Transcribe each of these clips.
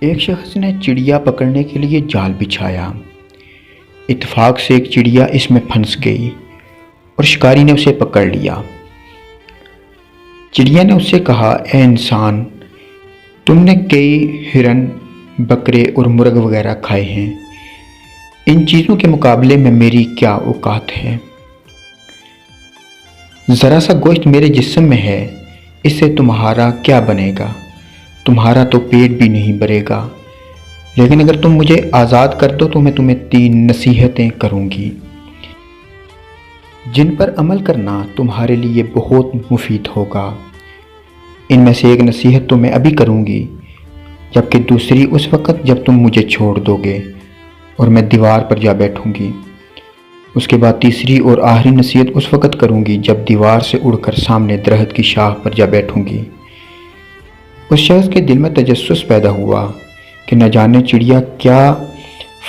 ایک شخص نے چڑیا پکڑنے کے لیے جال بچھایا۔ اتفاق سے ایک چڑیا اس میں پھنس گئی اور شکاری نے اسے پکڑ لیا۔ چڑیا نے اس سے کہا، اے انسان، تم نے کئی ہرن، بکرے اور مرغ وغیرہ کھائے ہیں، ان چیزوں کے مقابلے میں میری کیا اوقات ہے؟ ذرا سا گوشت میرے جسم میں ہے، اس سے تمہارا کیا بنے گا؟ تمہارا تو پیٹ بھی نہیں بھرے گا، لیکن اگر تم مجھے آزاد کر دو تو میں تمہیں 3 نصیحتیں کروں گی جن پر عمل کرنا تمہارے لیے بہت مفید ہوگا۔ ان میں سے ایک نصیحت تو میں ابھی کروں گی، جبکہ دوسری اس وقت جب تم مجھے چھوڑ دو گے اور میں دیوار پر جا بیٹھوں گی۔ اس کے بعد تیسری اور آخری نصیحت اس وقت کروں گی جب دیوار سے اڑ کر سامنے درخت کی شاخ پر جا بیٹھوں گی۔ اس شخص کے دل میں تجسس پیدا ہوا کہ نہ جانے چڑیا کیا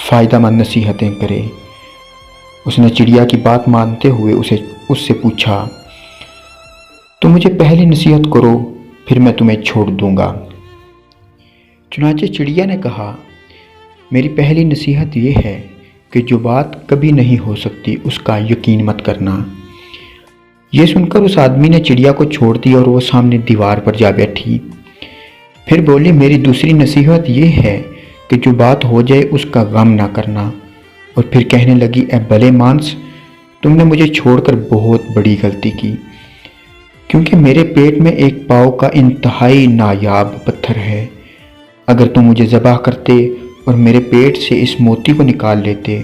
فائدہ مند نصیحتیں کرے۔ اس نے چڑیا کی بات مانتے ہوئے اس سے پوچھا، تم مجھے پہلی نصیحت کرو، پھر میں تمہیں چھوڑ دوں گا۔ چنانچہ چڑیا نے کہا، میری پہلی نصیحت یہ ہے کہ جو بات کبھی نہیں ہو سکتی اس کا یقین مت کرنا۔ یہ سن کر اس آدمی نے چڑیا کو چھوڑ دیا اور وہ سامنے دیوار پر جا بیٹھی۔ پھر بولی، میری دوسری نصیحت یہ ہے کہ جو بات ہو جائے اس کا غم نہ کرنا۔ اور پھر کہنے لگی، اے بھلے مانس، تم نے مجھے چھوڑ کر بہت بڑی غلطی کی، کیونکہ میرے پیٹ میں ایک پاؤ کا انتہائی نایاب پتھر ہے۔ اگر تم مجھے ذبح کرتے اور میرے پیٹ سے اس موتی کو نکال لیتے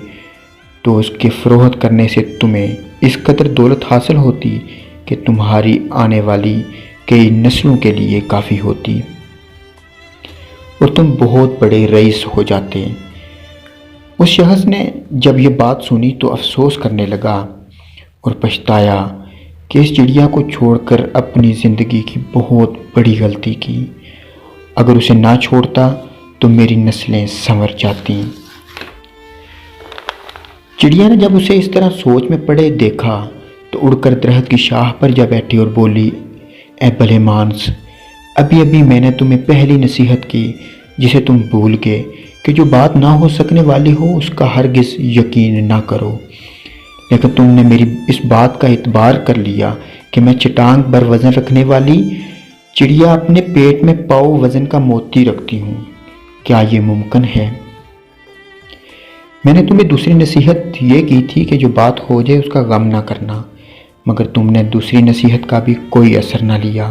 تو اس کے فروخت کرنے سے تمہیں اس قدر دولت حاصل ہوتی کہ تمہاری آنے والی کئی نسلوں کے لیے کافی ہوتی اور تم بہت بڑے رئیس ہو جاتے۔ اس شخص نے جب یہ بات سنی تو افسوس کرنے لگا اور پچھتایا کہ اس چڑیا کو چھوڑ کر اپنی زندگی کی بہت بڑی غلطی کی۔ اگر اسے نہ چھوڑتا تو میری نسلیں سنور جاتی۔ چڑیا نے جب اسے اس طرح سوچ میں پڑے دیکھا تو اڑ کر درخت کی شاخ پر جا بیٹھی اور بولی، اے بھلے مانس، ابھی میں نے تمہیں پہلی نصیحت کی جسے تم بھول گئے کہ جو بات نہ ہو سکنے والی ہو اس کا ہرگز یقین نہ کرو، لیکن تم نے میری اس بات کا اعتبار کر لیا کہ میں چٹان بر وزن رکھنے والی چڑیا اپنے پیٹ میں پاؤ وزن کا موتی رکھتی ہوں۔ کیا یہ ممکن ہے؟ میں نے تمہیں دوسری نصیحت یہ کی تھی کہ جو بات ہو جائے اس کا غم نہ کرنا، مگر تم نے دوسری نصیحت کا بھی کوئی اثر نہ لیا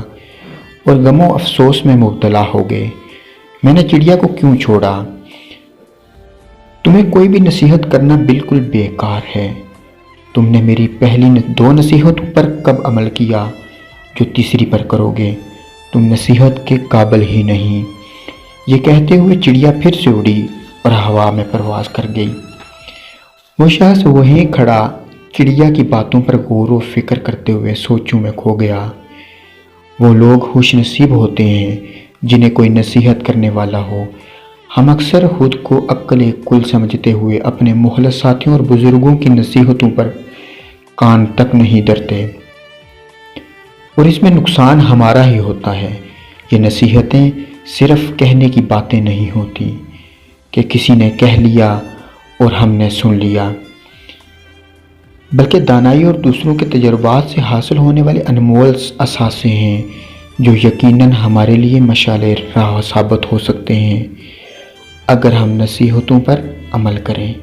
اور غم و افسوس میں مبتلا ہو گئے۔ میں نے چڑیا کو کیوں چھوڑا؟ تمہیں کوئی بھی نصیحت کرنا بالکل بیکار ہے۔ تم نے میری پہلی 2 نصیحتوں پر کب عمل کیا جو تیسری پر کرو گے؟ تم نصیحت کے قابل ہی نہیں۔ یہ کہتے ہوئے چڑیا پھر سے اڑی اور ہوا میں پرواز کر گئی۔ وہ شخص وہیں کھڑا چڑیا کی باتوں پر غور و فکر کرتے ہوئے سوچوں میں کھو گیا۔ وہ لوگ خوش نصیب ہوتے ہیں جنہیں کوئی نصیحت کرنے والا ہو۔ ہم اکثر خود کو عقل کل سمجھتے ہوئے اپنے مخلص ساتھیوں اور بزرگوں کی نصیحتوں پر کان تک نہیں دھرتے، اور اس میں نقصان ہمارا ہی ہوتا ہے۔ یہ نصیحتیں صرف کہنے کی باتیں نہیں ہوتی کہ کسی نے کہہ لیا اور ہم نے سن لیا، بلکہ دانائی اور دوسروں کے تجربات سے حاصل ہونے والے انمول اثاثے ہیں جو یقیناً ہمارے لیے مشعل راہ ثابت ہو سکتے ہیں اگر ہم نصیحتوں پر عمل کریں۔